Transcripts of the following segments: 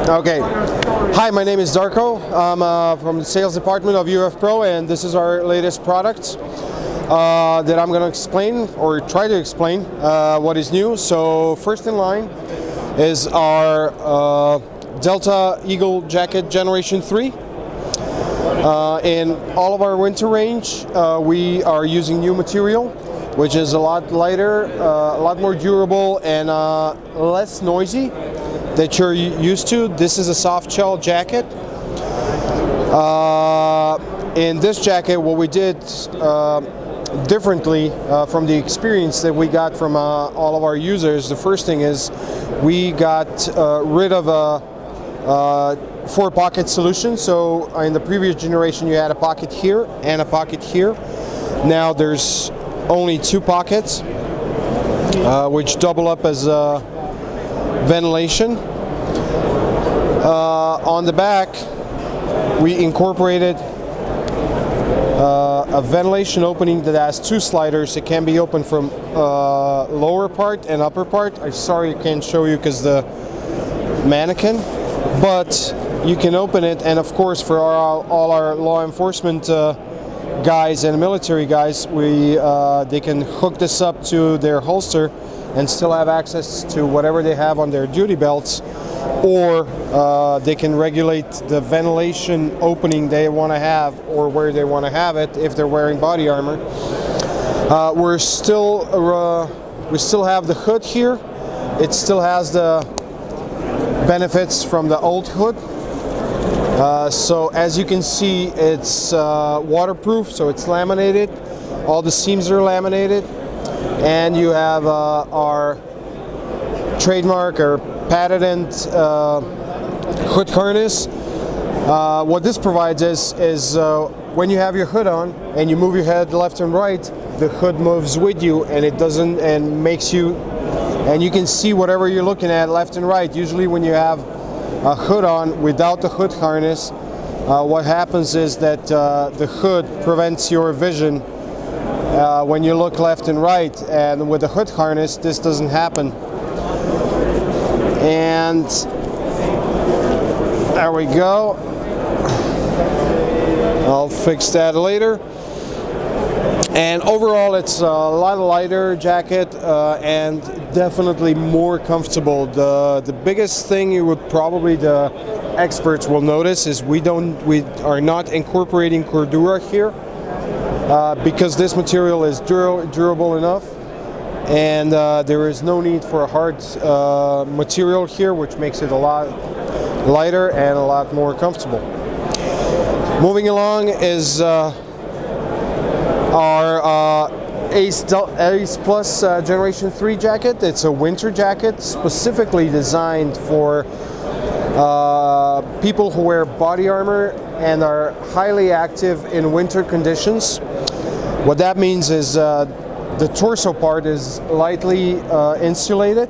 Okay. Hi, my name is Darko. I'm from the sales department of UF Pro, and this is our latest product that I'm going to explain, or try to explain what is new. So first in line is our Delta Eagle Jacket Generation 3. In all of our winter range, we are using new material, which is a lot lighter, a lot more durable, and less noisy that you're used to. This is a soft shell jacket. In this jacket, what we did differently from the experience that we got from all of our users, the first thing is we got rid of a 4-pocket solution. So in the previous generation you had a pocket here and a pocket here. Now there's only 2 pockets which double up as ventilation. On the back we incorporated a ventilation opening that has 2 sliders. It can be opened from lower part and upper part. I'm sorry I can't show you because the mannequin, but you can open it, and of course for all our law enforcement guys and military guys, they can hook this up to their holster and still have access to whatever they have on their duty belts, or they can regulate the ventilation opening they want to have or where they want to have it if they're wearing body armor. We still have the hood here. It still has the benefits from the old hood. So as you can see, it's waterproof, so it's laminated. All the seams are laminated, and you have our trademark or patented hood harness. What this provides is when you have your hood on and you move your head left and right, the hood moves with you, and it doesn't, and makes you, and you can see whatever you're looking at left and right. Usually when you have a hood on without the hood harness, what happens is that the hood prevents your vision when you look left and right, and with the hood harness this doesn't happen. And there we go. I'll fix that later. And overall it's a lot lighter jacket and definitely more comfortable. The biggest thing the experts will notice is we are not incorporating cordura here because this material is durable enough, and there is no need for a hard material here, which makes it a lot lighter and a lot more comfortable. Moving along is our Ace Plus Generation 3 jacket. It's a winter jacket specifically designed for people who wear body armor and are highly active in winter conditions. What that means is the torso part is lightly insulated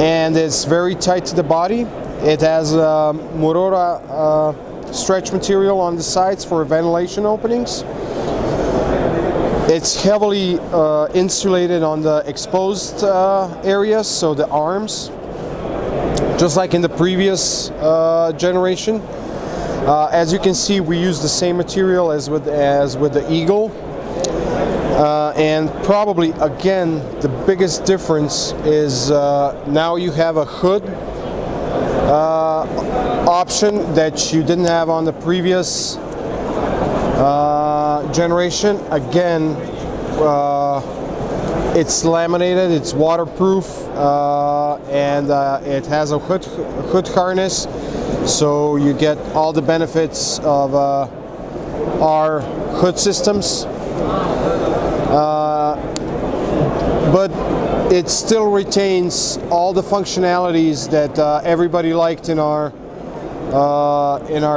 and it's very tight to the body. It has Murora stretch material on the sides for ventilation openings. It's heavily insulated on the exposed areas, so the arms, just like in the previous generation. As you can see, we use the same material as with the Eagle. And probably, again, the biggest difference is now you have a hood option that you didn't have on the previous generation. Again, it's laminated, it's waterproof, and it has a hood harness, so you get all the benefits of our hood systems. But it still retains all the functionalities that everybody liked in our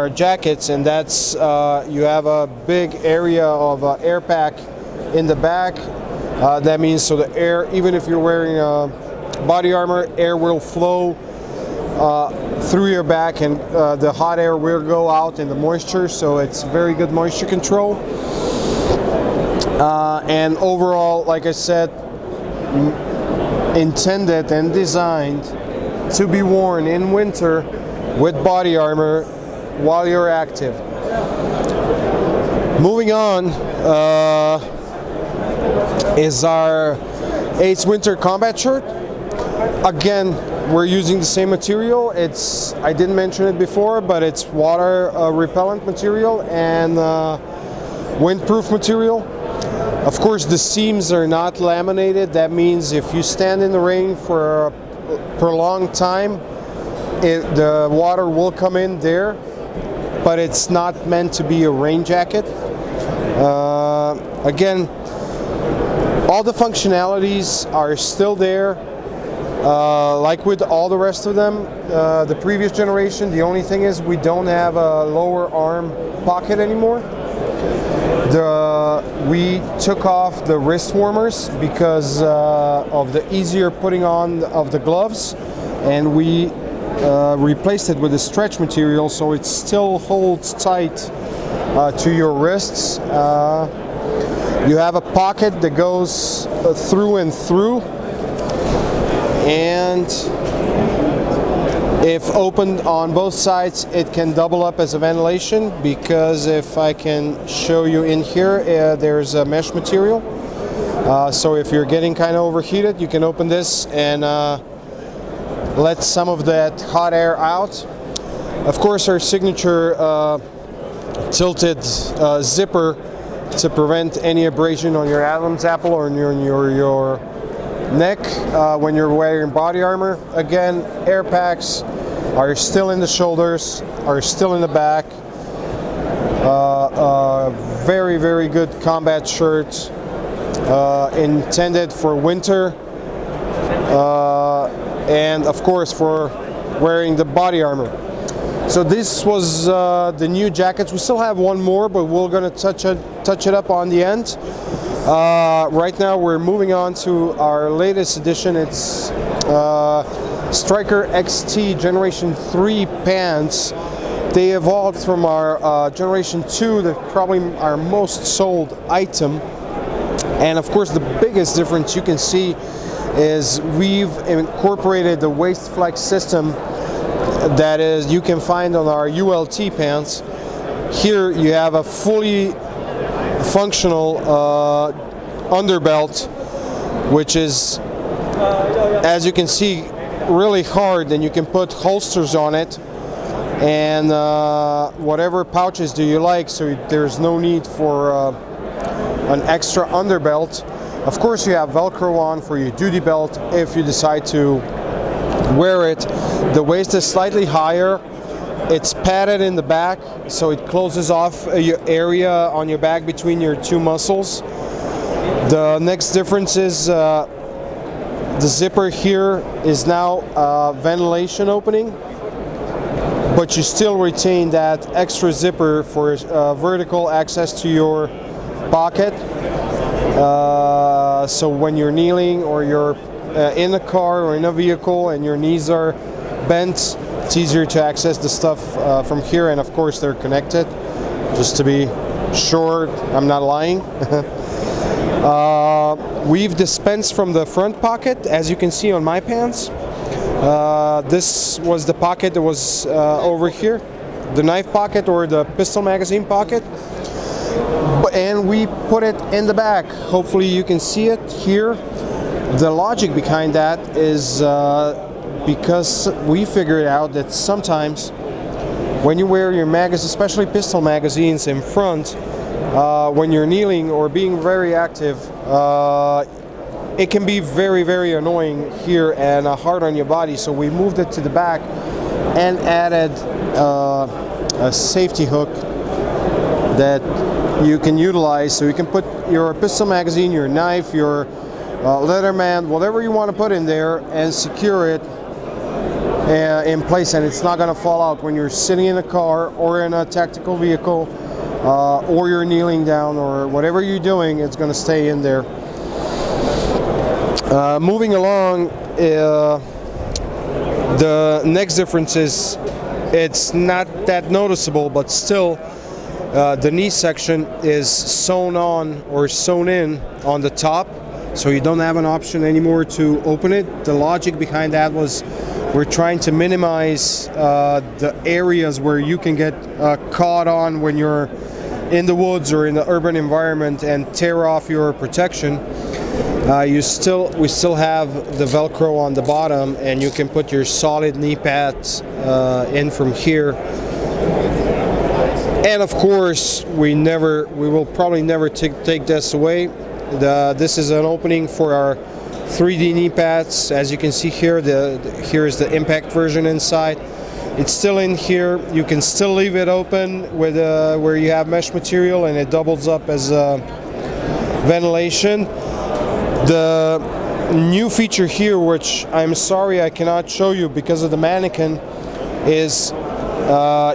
jackets, and that's you have a big area of air pack in the back. That means so the air, even if you're wearing body armor, air will flow through your back, and the hot air will go out in the moisture, so it's very good moisture control. And overall, like I said, intended and designed to be worn in winter with body armor while you're active. Moving on is our Ace Winter Combat Shirt. Again, we're using the same material. I didn't mention it before, but it's water repellent material and windproof material. Of course, the seams are not laminated. That means if you stand in the rain for a prolonged time, the water will come in there, but it's not meant to be a rain jacket. Again, all the functionalities are still there. Like with all the rest of them, the previous generation, the only thing is we don't have a lower arm pocket anymore. We took off the wrist warmers because of the easier putting on of the gloves, and we replaced it with a stretch material so it still holds tight to your wrists. You have a pocket that goes through and through, and if opened on both sides, it can double up as a ventilation, because if I can show you in here, there's a mesh material. So if you're getting kind of overheated, you can open this and let some of that hot air out. Of course, our signature tilted zipper to prevent any abrasion on your Adam's apple or on your neck when you're wearing body armor. Again, air packs are still in the shoulders, are still in the back. Very, very good combat shirt, intended for winter, and of course for wearing the body armor. So this was the new jackets. We still have one more, but we're going to touch it up on the end. Right now we're moving on to our latest edition. It's Striker XT Generation 3 pants. They evolved from our Generation 2, probably our most sold item. And of course the biggest difference you can see is we've incorporated the waist flex system that is you can find on our ULT pants. Here you have a fully functional underbelt, which is, as you can see, really hard, and you can put holsters on it and whatever pouches do you like, so there's no need for an extra underbelt. Of course you have Velcro on for your duty belt if you decide to wear it. The waist is slightly higher. It's padded in the back, so it closes off your area on your back between your two muscles. The next difference is the zipper here is now a ventilation opening, but you still retain that extra zipper for vertical access to your pocket. So when you're kneeling or you're in a car or in a vehicle and your knees are bent, it's easier to access the stuff from here, and of course they're connected, just to be sure I'm not lying. We've dispensed from the front pocket, as you can see on my pants. This was the pocket that was over here, the knife pocket or the pistol magazine pocket, and we put it in the back. Hopefully you can see it here. The logic behind that is because we figured out that sometimes when you wear your magazines, especially pistol magazines, in front, when you're kneeling or being very active, it can be very, very annoying here and hard on your body. So we moved it to the back and added a safety hook that you can utilize, so you can put your pistol magazine, your knife, your Leatherman, whatever you want to put in there, and secure it in place, and it's not going to fall out when you're sitting in a car or in a tactical vehicle, or you're kneeling down, or whatever you're doing, it's going to stay in there. Moving along, the next difference is it's not that noticeable, but still the knee section is sewn on or sewn in on the top, so you don't have an option anymore to open it. The logic behind that was we're trying to minimize the areas where you can get caught on when you're in the woods or in the urban environment and tear off your protection. We still have the Velcro on the bottom, and you can put your solid knee pads in from here. And of course, we will probably never take this away. This is an opening for our 3D knee pads. As you can see here, here is the impact version inside. It's still in here. You can still leave it open with where you have mesh material, and it doubles up as ventilation. The new feature here, which I'm sorry I cannot show you because of the mannequin, is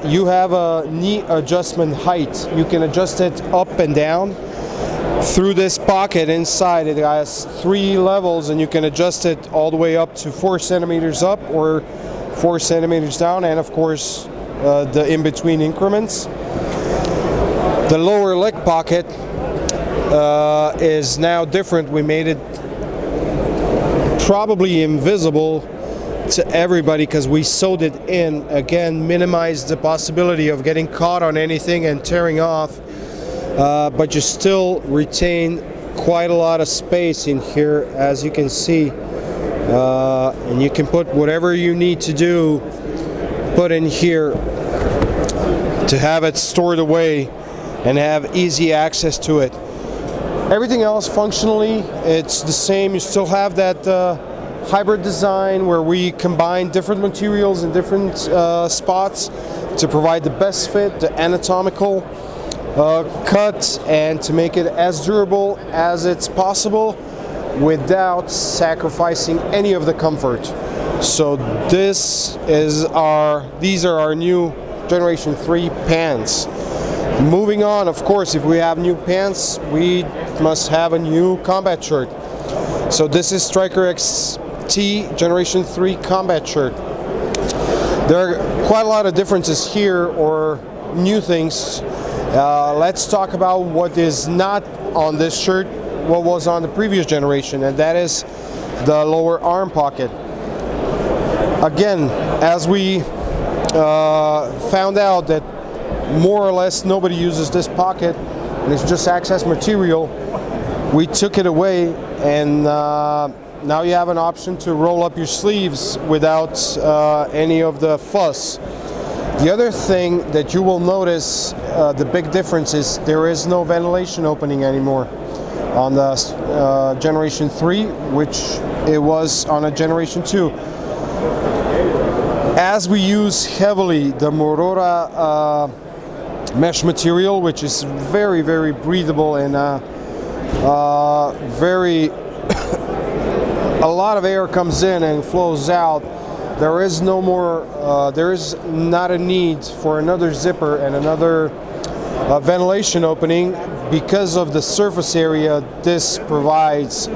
you have a knee adjustment height. You can adjust it up and down through this pocket inside. It has 3 levels, and you can adjust it all the way up to 4 centimeters up or 4 centimeters down, and of course the in-between increments. The lower leg pocket is now different. We made it probably invisible to everybody because we sewed it in. Again, minimized the possibility of getting caught on anything and tearing off, but you still retain quite a lot of space in here, as you can see, and you can put whatever you need to do, put in here to have it stored away and have easy access to it. Everything else functionally, it's the same. You still have that hybrid design where we combine different materials in different spots to provide the best fit, the anatomical cut, and to make it as durable as it's possible without sacrificing any of the comfort. So these are our new Generation 3 pants. Moving on, of course, if we have new pants, we must have a new combat shirt. So this is Striker XT Generation 3 combat shirt. There are quite a lot of differences here, or new things. Let's talk about what is not on this shirt, what was on the previous generation, and that is the lower arm pocket. Again, as we found out that more or less nobody uses this pocket and it's just access material, we took it away, and now you have an option to roll up your sleeves without any of the fuss. The other thing that you will notice, the big difference is there is no ventilation opening anymore on the Generation 3, which it was on a Generation 2. As we use heavily the Morora mesh material, which is very, very breathable and a lot of air comes in and flows out, there is not a need for another zipper and another ventilation opening because of the surface area this provides.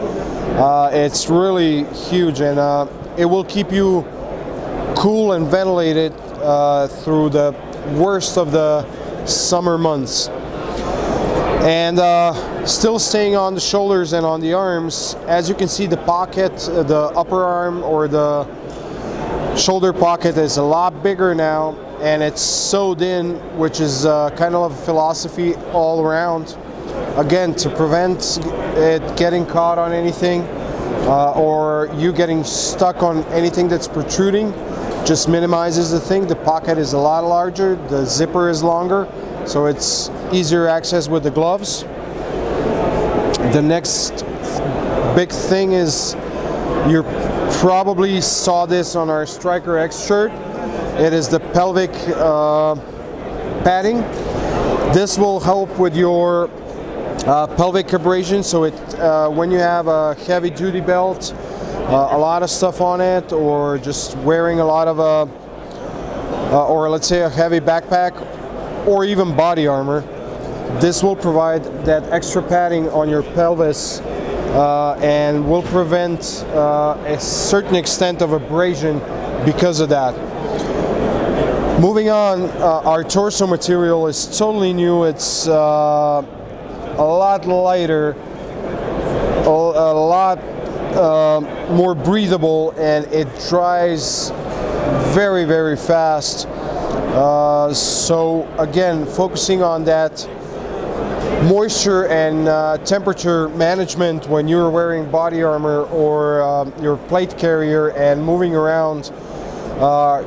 It's really huge, and it will keep you cool and ventilated through the worst of the summer months. And still staying on the shoulders and on the arms, as you can see, the pocket, the upper arm or the shoulder pocket is a lot bigger now, and it's sewed in, which is kind of a philosophy all around. Again, to prevent it getting caught on anything or you getting stuck on anything that's protruding. Just minimizes the thing. The pocket is a lot larger, the zipper is longer, so it's easier access with the gloves. The next big thing is, you probably saw this on our Striker X shirt. It is the pelvic padding. This will help with your pelvic abrasion, so when you have a heavy duty belt, a lot of stuff on it, or just wearing a lot of or let's say a heavy backpack or even body armor, this will provide that extra padding on your pelvis and will prevent a certain extent of abrasion because of that. Moving on, our torso material is totally new. It's a lot lighter. a lot more breathable, and it dries very, very fast. So again, focusing on that moisture and temperature management when you're wearing body armor or your plate carrier and moving around,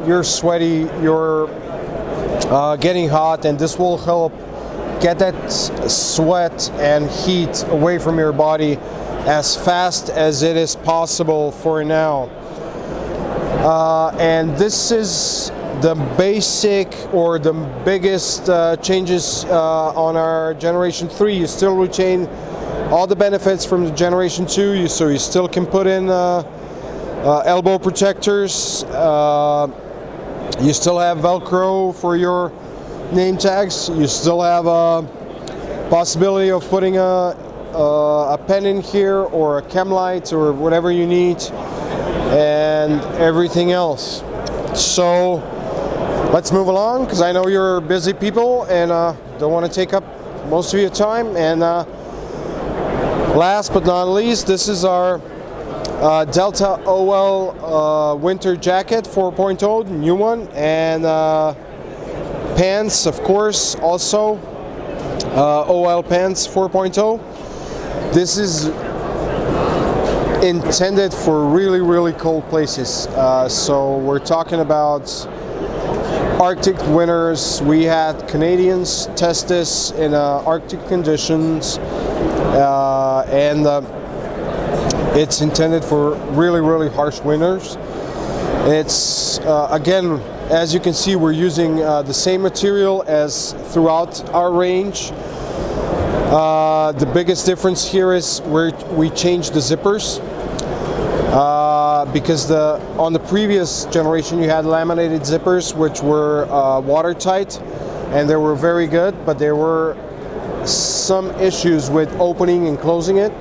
you're sweaty, you're getting hot, and this will help get that sweat and heat away from your body as fast as it is possible for now. And this is the basic or the biggest changes on our Generation 3. You still retain all the benefits from the Generation 2, so you still can put in elbow protectors. You still have Velcro for your name tags. You still have a possibility of putting a pen in here or a chem light or whatever you need, and everything else. So let's move along, because I know you're busy people and don't want to take up most of your time. And last but not least, this is our Delta OL winter jacket 4.0, new one, and pants, of course, also OL pants 4.0. This is intended for really, really cold places. So we're talking about Arctic winters. We had Canadians test this in Arctic conditions, and it's intended for really, really harsh winters. It's again, as you can see, we're using the same material as throughout our range. The biggest difference here is we changed the zippers, because on the previous generation you had laminated zippers which were watertight, and they were very good, but there were some issues with opening and closing it.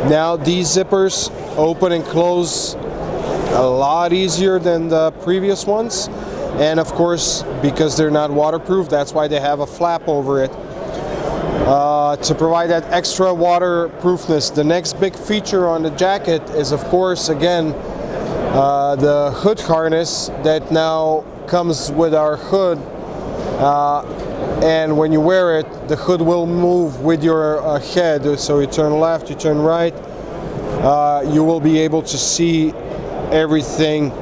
Now these zippers open and close a lot easier than the previous ones, and of course, because they're not waterproof, that's why they have a flap over it. To provide that extra waterproofness. The next big feature on the jacket is, of course, again, the hood harness that now comes with our hood, and when you wear it, the hood will move with your head. So you turn left, you turn right, you will be able to see everything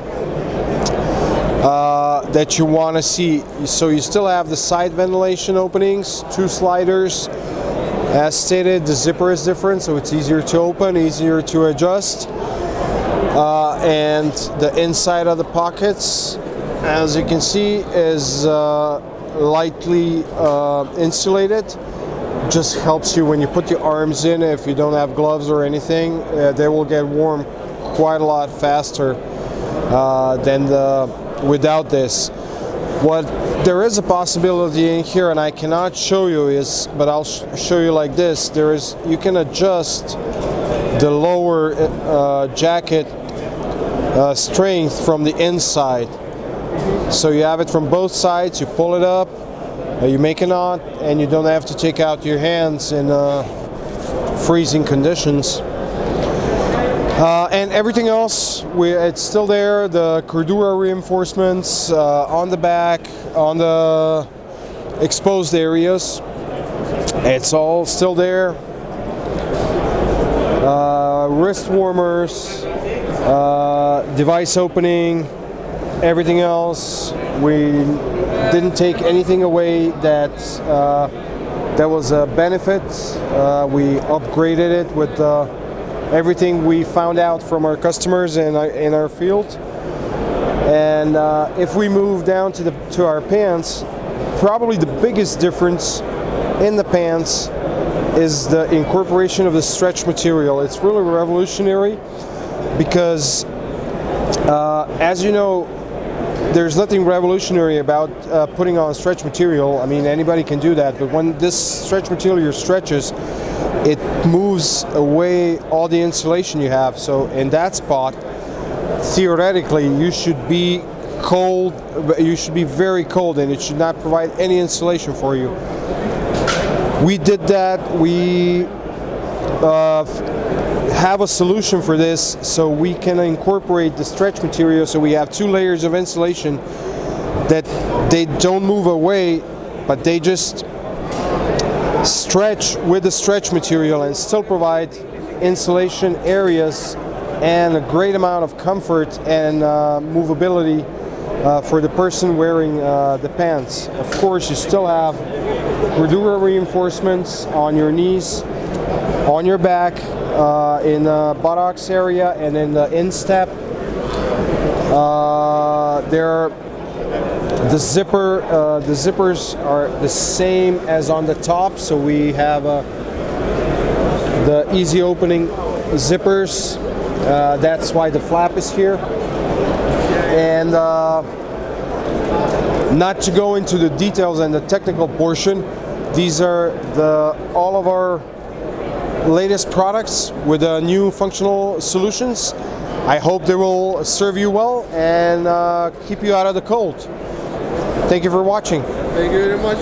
that you want to see. So you still have the side ventilation openings, 2 sliders. As stated, the zipper is different, so it's easier to open, easier to adjust. And the inside of the pockets, as you can see, is lightly insulated. Just helps you when you put your arms in. If you don't have gloves or anything, they will get warm quite a lot faster than without this. What there is a possibility in here, and I cannot show you is, but I'll show you like this. You can adjust the lower jacket strength from the inside. So you have it from both sides. You pull it up, you make a knot, and you don't have to take out your hands in freezing conditions. And everything else, it's still there. The Cordura reinforcements on the back, on the exposed areas, it's all still there. Wrist warmers, device opening, everything else. We didn't take anything away that was a benefit. We upgraded it with everything we found out from our customers in our field. And if we move down to our pants, probably the biggest difference in the pants is the incorporation of the stretch material. It's really revolutionary because, as you know, there's nothing revolutionary about putting on stretch material. I mean, anybody can do that, but when this stretch material stretches, it moves away all the insulation you have. So in that spot, theoretically, you should be cold. You should be very cold, and it should not provide any insulation for you. We did that. We have a solution for this, so we can incorporate the stretch material, so we have 2 layers of insulation that they don't move away, but they just stretch with the stretch material and still provide insulation areas and a great amount of comfort and movability for the person wearing the pants. Of course, you still have Cordura reinforcements on your knees, on your back, in the buttocks area, and in the instep. The zippers are the same as on the top, so we have the easy opening zippers. That's why the flap is here. And not to go into the details and the technical portion, these are all of our latest products with new functional solutions. I hope they will serve you well and keep you out of the cold. Thank you for watching. Thank you very much.